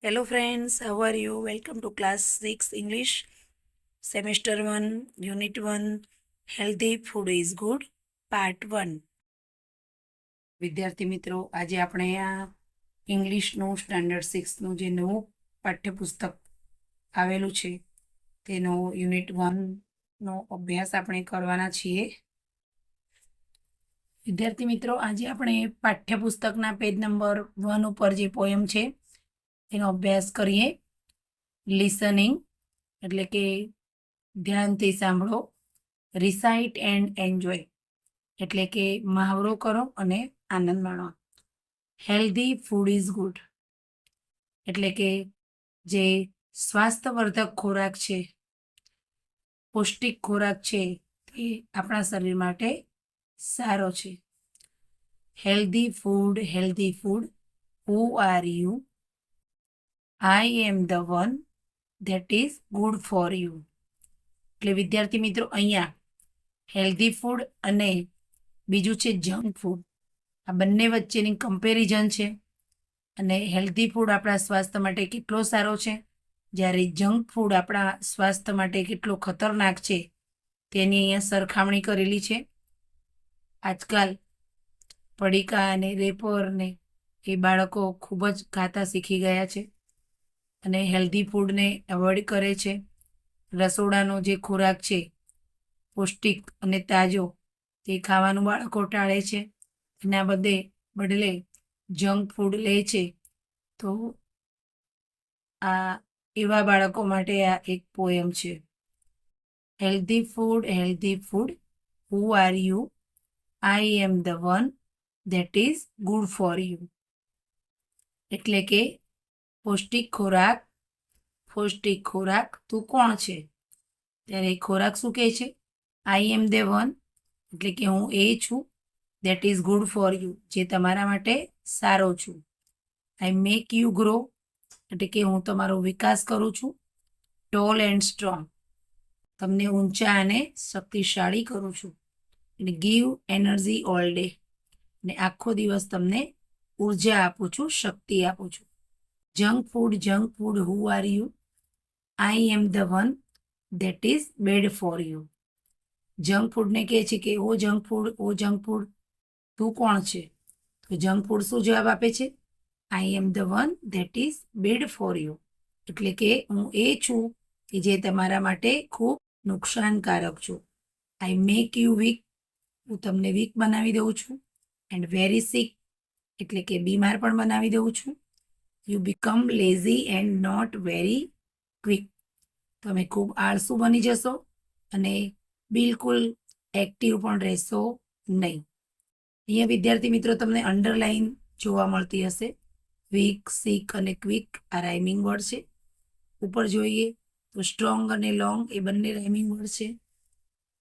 Hello friends, how are you? Welcome to class 6 English, semester 1, unit 1, healthy food is good, part 1. વિદ્યાર્થી મિત્રો, આજે આપણે આ ઇંગ્લિશનું standard 6નું જે નવું પાઠ્યપુસ્તક આવેલું છે તેનો યુનિટ 1નો અભ્યાસ આપણે કરવાના છીએ. વિદ્યાર્થી મિત્રો, આજે આપણે પાઠ્યપુસ્તકના પેજ નંબર 1 ઉપર જે પોયમ છે તેનો અભ્યાસ કરીએ. લિસનિંગ એટલે કે ધ્યાનથી સાંભળો, રિસાઇટ એન્ડ એન્જોય એટલે કે મહાવરો કરો અને આનંદ માણો. હેલ્ધી ફૂડ ઇઝ ગુડ એટલે કે જે સ્વાસ્થ્યવર્ધક ખોરાક છે, પૌષ્ટિક ખોરાક છે, તે આપણા શરીર માટે સારો છે. Healthy food, who are you? I am the one that is good for you. એટલે વિદ્યાર્થી મિત્રો, અહીંયા હેલ્ધી ફૂડ અને બીજું છે જંક ફૂડ, આ બંને વચ્ચેની કમ્પેરિઝન છે. અને હેલ્ધી ફૂડ આપણા સ્વાસ્થ્ય માટે કેટલો સારો છે, જ્યારે જંક ફૂડ આપણા સ્વાસ્થ્ય માટે કેટલો ખતરનાક છે તેની અહીંયા સરખામણી કરેલી છે. આજકાલ પડીકા અને રેપર ને એ બાળકો ખૂબ જ ખાતા શીખી ગયા છે અને હેલ્ધી ફૂડને એવોઇડ કરે છે. રસોડાનો જે ખોરાક છે પૌષ્ટિક અને તાજો તે ખાવાનું બાળકો ટાળે છે. એના બદલે જંક ફૂડ લે છે. તો આ એવા બાળકો માટે આ એક પોયમ છે. Healthy food, who are you? I am the one that is good for you. એટલે કે પૌષ્ટિક ખોરાક તું કોણ છે? ત્યારે ખોરાક શું કહે છે? આઈ એમ ધ વન એટલે કે હું એ છું, that is good for you જે તમારા માટે સારો છું. આઈ મેક યુ ગ્રો એટલે કે હું તમારો વિકાસ કરું છું. ટોલ એન્ડ સ્ટ્રોંગ તમને ઊંચા અને શક્તિશાળી કરું છું. અને ગીવ એનર્જી ઓલ ડે અને આખો દિવસ તમને ઉર્જા આપું છું, શક્તિ આપું છું. Junk food, who are you? I am the one that is bad for you. Junk ફૂડને કહે છે કે ઓ જંક ફૂડ તું કોણ છે? તો જંક ફૂડ શું જવાબ આપે છે? I am the one that is bad for you એટલે કે હું એ છું કે જે તમારા માટે ખૂબ નુકસાનકારક છું. આઈ મેક યુ વીક હું તમને વીક બનાવી દઉં છું. એન્ડ વેરી સિક એટલે કે બીમાર પણ બનાવી દઉં છું. You become lazy and not very quick તમે ખૂબ આળસુ બની જશો અને બિલકુલ એક્ટિવ પણ રહેશો નહીં. અહીંયા વિદ્યાર્થી મિત્રો તમને અંડરલાઈન જોવા મળતી હશે. વીક, સિક અને ક્વિક આ રાઇમિંગ વર્ડ છે. ઉપર જોઈએ તો સ્ટ્રોંગ અને લોંગ એ બંને રાઇમિંગ વર્ડ છે.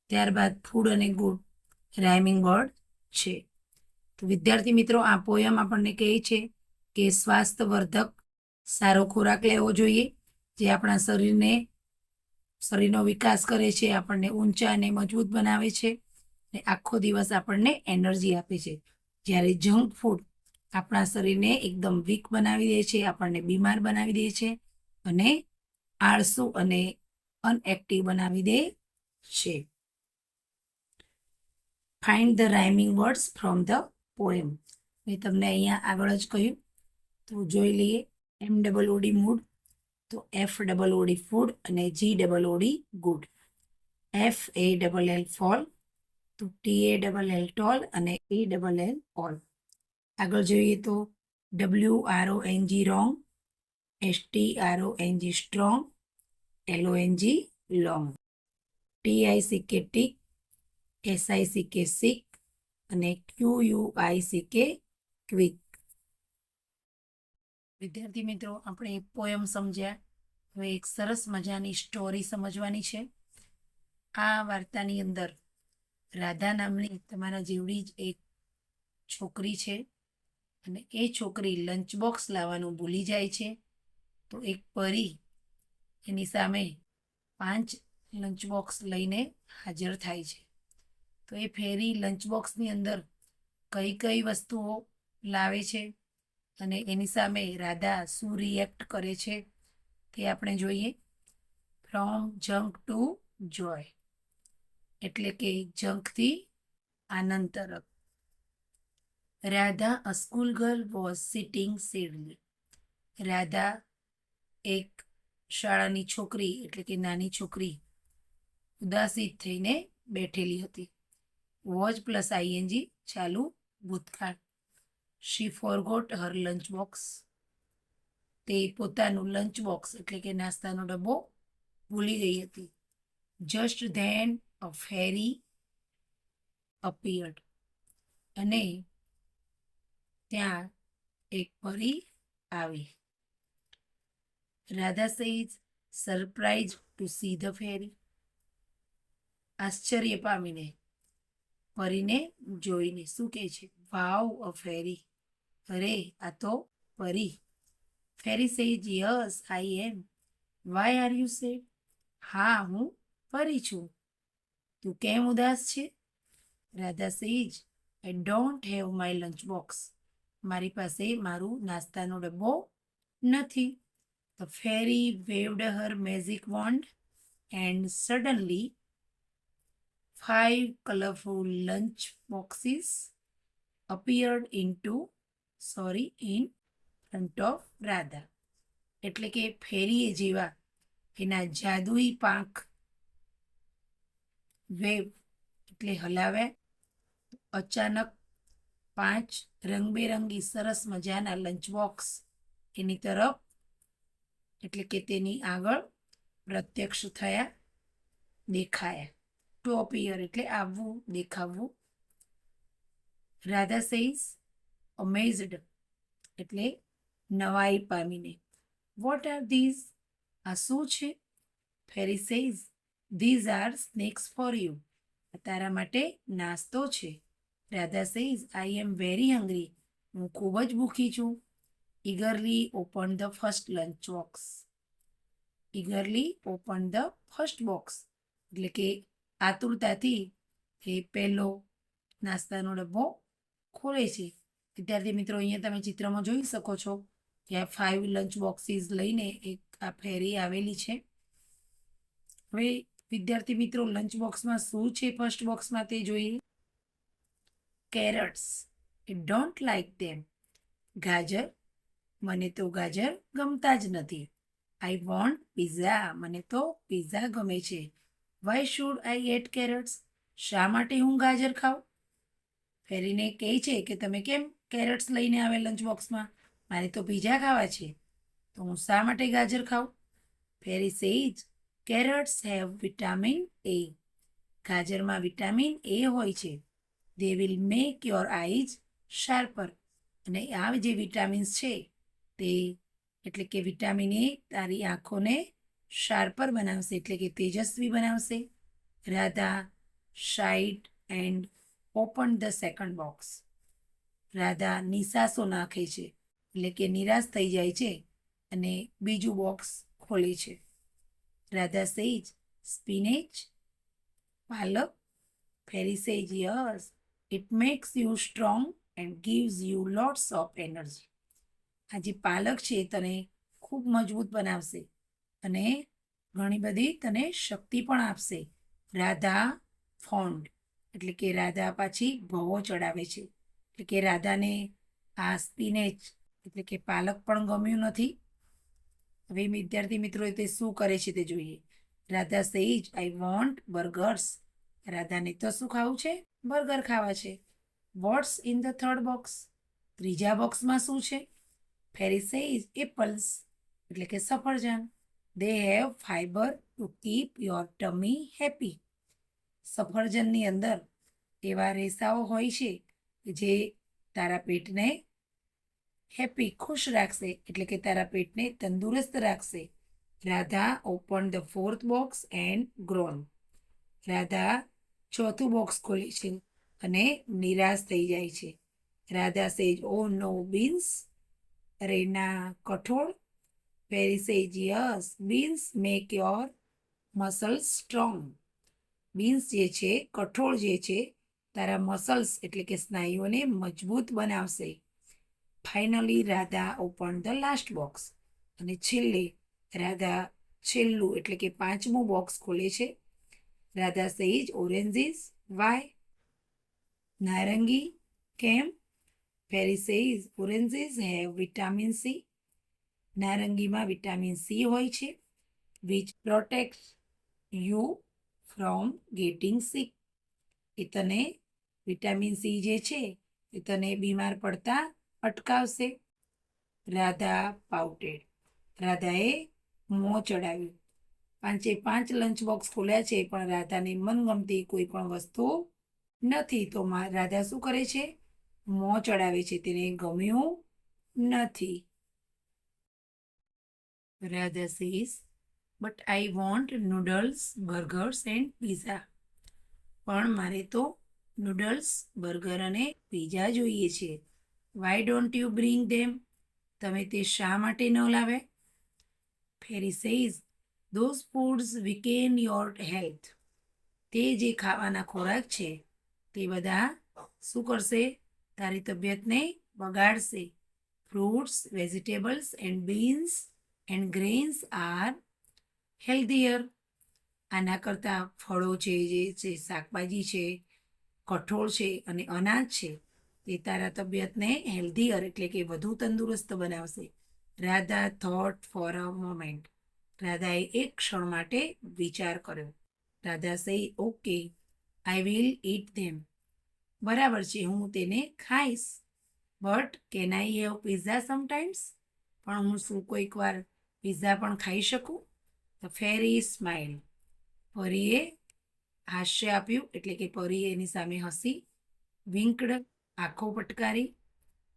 ત્યારબાદ ફૂડ અને ગુડ રાઇમિંગ વર્ડ છે. તો વિદ્યાર્થી મિત્રો, આ પોયમ આપણને કહે છે કે સ્વાસ્થ્યવર્ધક સારો ખોરાક લેવો જોઈએ જે આપણા શરીરનો વિકાસ કરે છે, આપણને ઊંચા અને મજબૂત બનાવે છે અને આખો દિવસ આપણને એનર્જી આપે છે. જ્યારે જંક ફૂડ આપણા શરીરને એકદમ વીક બનાવી દે છે, આપણને બીમાર બનાવી દે છે અને આળસુ અને અનએક્ટિવ બનાવી દે છે. Find the rhyming words from the poem. મેં તમને અહીંયા આગળ જ કહ્યું, તો જોઈ લઈએ. MOOD મૂડ, તો FOOD ફૂડ અને GOOD ગુડ. FALL ફોલ, તો TALL ટોલ અને ALL ઓલ. આગળ જોઈએ તો WRONG wrong, STRONG strong, LONG long, TICK tick, SICK સિક અને QUICK ક્વિક. વિદ્યાર્થી મિત્રો, આપણે એક પોયમ સમજ્યા. હવે એક સરસ મજાની સ્ટોરી સમજવાની છે. આ વાર્તાની અંદર રાધા નામની તમારા જેવડી જ એક છોકરી છે અને એ છોકરી લંચ બોક્સ લાવવાનું ભૂલી જાય છે. તો એક પરી એની સામે 5 લંચ બોક્સ લઈને હાજર થાય છે. તો એ ફેરી લંચ બોક્સની અંદર કઈ કઈ વસ્તુઓ લાવે છે અને એની સામે રાધા શું રિએક્ટ કરે છે તે આપણે જોઈએ. ફ્રોમ જંક ટુ જોય, એટલે કે જંકથી આનંદ તરફ. Radha a school girl was sitting sadly. Radha એક શાળાની છોકરી એટલે કે નાની છોકરી ઉદાસી થઈને બેઠેલી હતી. વોઝ પ્લસ આઈએનજી ચાલુ ભૂતકાળ. શી ફોરગોટ હર લંચ બોક્સ. તે પોતાનું લંચ બોક્સ એટલે કે નાસ્તાનો ડબ્બો ભૂલી ગઈ હતી. Just then a fairy appeared. અને ત્યાં એક પરી આવી. Radha says surprised to see the fairy. આશ્ચર્ય પામીને, પરીને જોઈને શું કહે છે? વાવ અ ફેરી. અરે આ તો પરી. Fairy says yes I am. Why are you sad? હા હું પરી છું. તું કેમ ઉદાસ છે? Radha says I don't have my lunch box. મારી પાસે મારું નાસ્તાનો ડબ્બો નથી. The fairy waved her magic wand and suddenly 5 colorful lunch boxes appeared in front of Radha. એટલે કે ફેરીએ જેવા એના જાદુઈ પાંખ વેવ એટલે હલાવ્યા, અચાનક 5 રંગબેરંગી સરસ મજાના લંચ બોક્સ એની તરફ એટલે કે તેની આગળ પ્રત્યક્ષ થયા, દેખાયા. ટુ અપિયર એટલે આવવું, દેખાવું. રાધા સેઝ અમેઝડ એટલે નવાઈ પામીને. What are these? આ શું છે? Fairy says these are snacks for you. આ તારા માટે નાસ્તો છે. Radha says I am very hungry. હું ખૂબ જ ભૂખી છું. eagerly opened the first lunch box. eagerly opened the first box એટલે કે આતુરતાથી એ પહેલો નાસ્તાનો ડબ્બો ખોલે છે. વિદ્યાર્થી મિત્રો, અહીંયા તમે ચિત્રમાં જોઈ શકો છો કે આ 5 લંચ બોક્સીસ લઈને એક આ ફેરી આવેલી છે. હવે વિદ્યાર્થી મિત્રો, લંચ બોક્સમાં શું છે? ફર્સ્ટ બોક્સમાં તે જોઈએ. Carrots. I don't like them. ગાજર. મને તો ગાજર ગમતા જ નથી. I want pizza. મને તો પિઝા ગમે છે. Why should I eat carrots? શા માટે હું ગાજર ખાઉં? ફેરીને કહે છે કે તમે કેમ કેરટ્સ લઈને આવે લંચ બોક્સમાં? મારે તો પિઝા ખાવા છે, તો હું શા માટે ગાજર ખાઉં? Fairy says carrots have vitamin A. ગાજરમાં વિટામિન એ હોય છે. They will make your eyes sharper. અને આ જે વિટામિન્સ છે તે એટલે કે વિટામિન એ તારી આંખોને શાર્પર બનાવશે એટલે કે તેજસ્વી બનાવશે. Radha sighed and open the second box. Radha નિસાસો નાખે છે એટલે કે નિરાશ થઈ જાય છે અને બીજું બોક્સ ખોલે છે. રાધા સેજ સ્પિનેચ. પાલક. ફેરી says yes it makes you strong and gives you lots of energy. આ જે પાલક છે તને ખૂબ મજબૂત બનાવશે અને ઘણી બધી તને શક્તિ પણ આપશે. રાધા ફોન્ડ એટલે કે રાધા પાછી ભવો ચડાવે છે એટલે કે રાધાને આ સ્પિનેચ એટલે કે પાલક પણ ગમ્યું નથી. હવે વિદ્યાર્થી મિત્રો તે શું કરે છે તે જોઈએ. રાધા સેજ આઈ વોન્ટ બર્ગર્સ. રાધાને તો શું ખાવું છે? બર્ગર ખાવા છે. What's in the third box? ત્રીજા બોક્સમાં શું છે? ફેરી સેજ એપલ્સ એટલે કે સફરજન. They have fibre to keep your tummy happy. સફરજનની અંદર એવા રેસાઓ હોય છે કે જે તારા પેટને હેપી ખુશ રાખશે એટલે કે તારા પેટને તંદુરસ્ત રાખશે. Radha open the fourth box and grown. Radha ચોથું બોક્સ ખોલે છે અને નિરાશ થઈ જાય છે. રાધા સેજ ઓ નો બીન્સ. અરે ના કઠોળ. Fairy says yes beans make your muscles strong. Beans જે છે, કઠોળ જે છે તારા મસલ્સ એટલે કે સ્નાયુઓને મજબૂત બનાવશે. Finally Radha open the last box. અને છેલ્લે રાધા છેલ્લું એટલે કે પાંચમું બોક્સ ખોલે છે. રાધા સેજ ઓરેન્જીસ. વાય? નારંગી. કેમ? Fairy says oranges have vitamin C. નારંગીમાં વિટામિન સી હોય છે, which protect you from getting sick. એ તને વિટામિન સી જે છે એ તને બીમાર પડતા અટકાવશે. રાધા પાઉટેડ. રાધાએ મોં ચડાવ્યું. પાંચે પાંચ લંચ બોક્સ ખોલ્યા છે પણ રાધાને મનગમતી કોઈ પણ વસ્તુ નથી. તો રાધા શું કરે છે? મોં ચડાવે છે. તેને ગમ્યું નથી. Radha says, but I want noodles, burgers and pizza. પણ મારે તો નૂડલ્સ, બર્ગર અને પીઝા જોઈએ છે. Why don't you bring them? તમે તે શા માટે ન લાવે? Fairy says, those foods weaken your health. તે જે ખાવાના ખોરાક છે તે બધા શું કરશે? તારી તબિયતને બગાડશે. Fruits, vegetables and beans and grains are healthier. આના કરતાં ફળો છે, જે છે શાકભાજી છે, કઠોળ છે અને અનાજ છે તે તારા તબિયતને હેલ્ધીયર એટલે કે વધુ તંદુરસ્ત બનાવશે. Radha thought for a moment. રાધાએ એક ક્ષણ માટે વિચાર કર્યો. Radha say, okay, I will eat them. બરાબર છે, હું તેને ખાઈશ. But can I have pizza sometimes? પણ હું શું કોઈક વાર પિઝા પણ ખાઈ શકું? The ferry smile. પરીએ હાસ્ય આપ્યું એટલે કે પરી એની સામે હસી. વિંકડ, આંખો પટકારી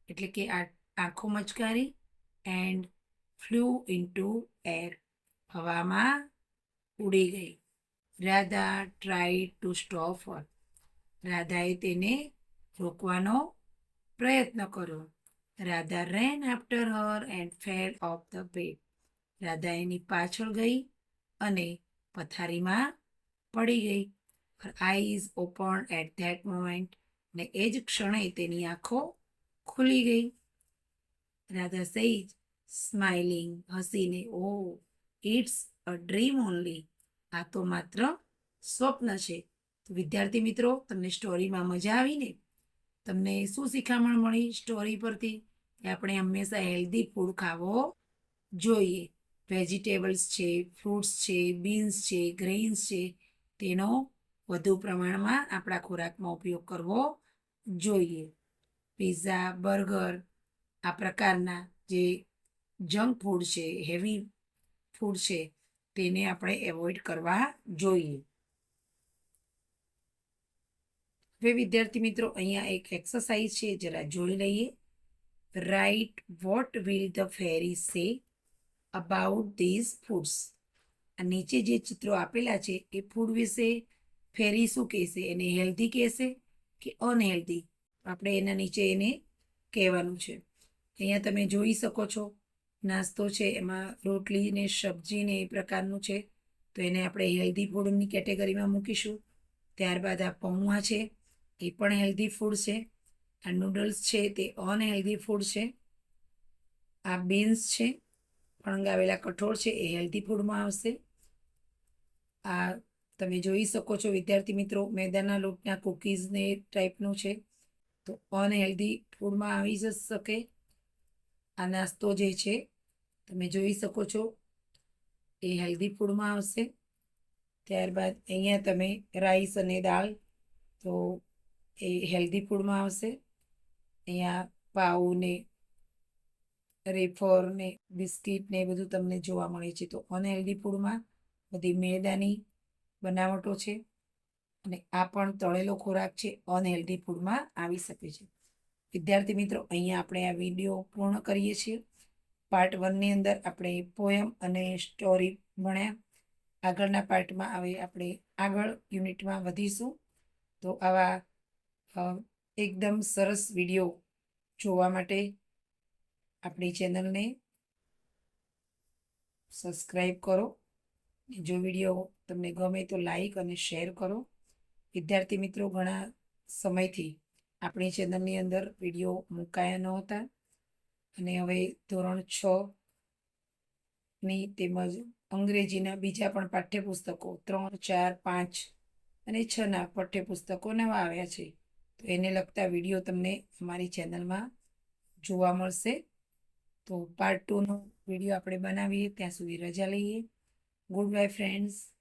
એટલે કે આંખો મચકારી. And flew into air. હવામાં ઉડી ગઈ. Radha tried to stop her. રાધાએ તેને રોકવાનો પ્રયત્ન કર્યો. Radha ran after her and fell of the bed. Radha એની પાછળ ગઈ અને પથારીમાં પડી ગઈ. Her eyes open at that moment. ને એ જ ક્ષણે તેની આંખો ખુલી ગઈ. રાધા સેજ સ્માઇલિંગ, હસીને, ઓ ઇટ્સ અ ડ્રીમ ઓનલી. આ તો માત્ર સ્વપ્ન છે. તો વિદ્યાર્થી મિત્રો, તમને સ્ટોરીમાં મજા આવી ને? તમને શું શિખામણ મળી સ્ટોરી પરથી? કે આપણે હંમેશા હેલ્ધી ફૂડ ખાવો જોઈએ. વેજીટેબલ્સ છે, ફ્રૂટ્સ છે, બીન્સ છે, ગ્રેઇન્સ છે, તેનો વધુ પ્રમાણમાં આપણા ખોરાકમાં ઉપયોગ કરવો જોઈએ. પિઝા, બર્ગર આ પ્રકારના જે જંક ફૂડ છે, હેવી ફૂડ છે, તેને આપણે એવોઇડ કરવા જોઈએ. હવે વિદ્યાર્થી મિત્રો, અહીંયા એક એક્સરસાઇઝ છે, જરા જોઈ લઈએ. Right what will the fairy say about this foods. આ નીચે જે ચિત્રો આપેલા છે એ ફૂડ વિશે ફેરી શું કહેશે? એને હેલ્ધી કહેશે કે અનહેલ્ધી? આપણે એના નીચે એને કહેવાનું છે. અહીંયા તમે જોઈ શકો છો નાસ્તો છે, એમાં રોટલી ને સબ્જી ને એ પ્રકારનું છે, તો એને આપણે હેલ્ધી ફૂડની કેટેગરીમાં મૂકીશું. ત્યારબાદ આ પૌવા છે, એ પણ હેલ્ધી ફૂડ છે. આ નૂડલ્સ છે તે અનહેલ્ધી ફૂડ છે. આ બીન્સ છે, ફણગાવેલા કઠોળ છે, એ હેલ્ધી ફૂડમાં આવશે. આ તમે જોઈ શકો છો વિદ્યાર્થી મિત્રો, મેદાના લોટના કુકીઝ ને ટાઈપનું છે, તો અનહેલ્ધી ફૂડમાં આવી જ શકે. આ નાસ્તો જે છે તમે જોઈ શકો છો એ હેલ્ધી ફૂડમાં આવશે. ત્યારબાદ અહીંયા તમે રાઈસ અને દાળ, તો એ હેલ્ધી ફૂડમાં આવશે. અહીંયા પાઉ ને રેફર ને બિસ્કિટ ને એ બધું તમને જોવા મળે છે, તો અનહેલ્ધી ફૂડમાં બધી મેદાની બનાવટો છે અને આ પણ તળેલો ખોરાક છે, અનહેલ્ધી ફૂડમાં આવી શકે છે. વિદ્યાર્થી મિત્રો, અહીંયા આપણે આ વિડીયો પૂર્ણ કરીએ છીએ. પાર્ટ 1ની અંદર આપણે પોયમ અને સ્ટોરી ભણ્યા. આગળના પાર્ટમાં હવે આપણે આગળ યુનિટમાં વધીશું. તો આવા એકદમ સરસ વિડીયો જોવા માટે આપણી ચેનલને સબસ્ક્રાઈબ કરો. જો વિડીયો તમને ગમે તો લાઈક અને શેર કરો. વિદ્યાર્થી મિત્રો, ઘણા સમયથી આપણી ચેનલની અંદર વિડીયો મુકાયા નહોતા, અને હવે ધોરણ 6 ની તેમજ અંગ્રેજીના બીજા પણ પાઠ્યપુસ્તકો 3, 4, 5 અને 6ના પાઠ્યપુસ્તકો નવા આવ્યા છે. તો એને લગતા વિડીયો તમને અમારી ચેનલમાં જોવા મળશે. તો પાર્ટ 2નો વિડીયો આપણે બનાવીએ ત્યાં સુધી રજા લઈએ. Good bye friends.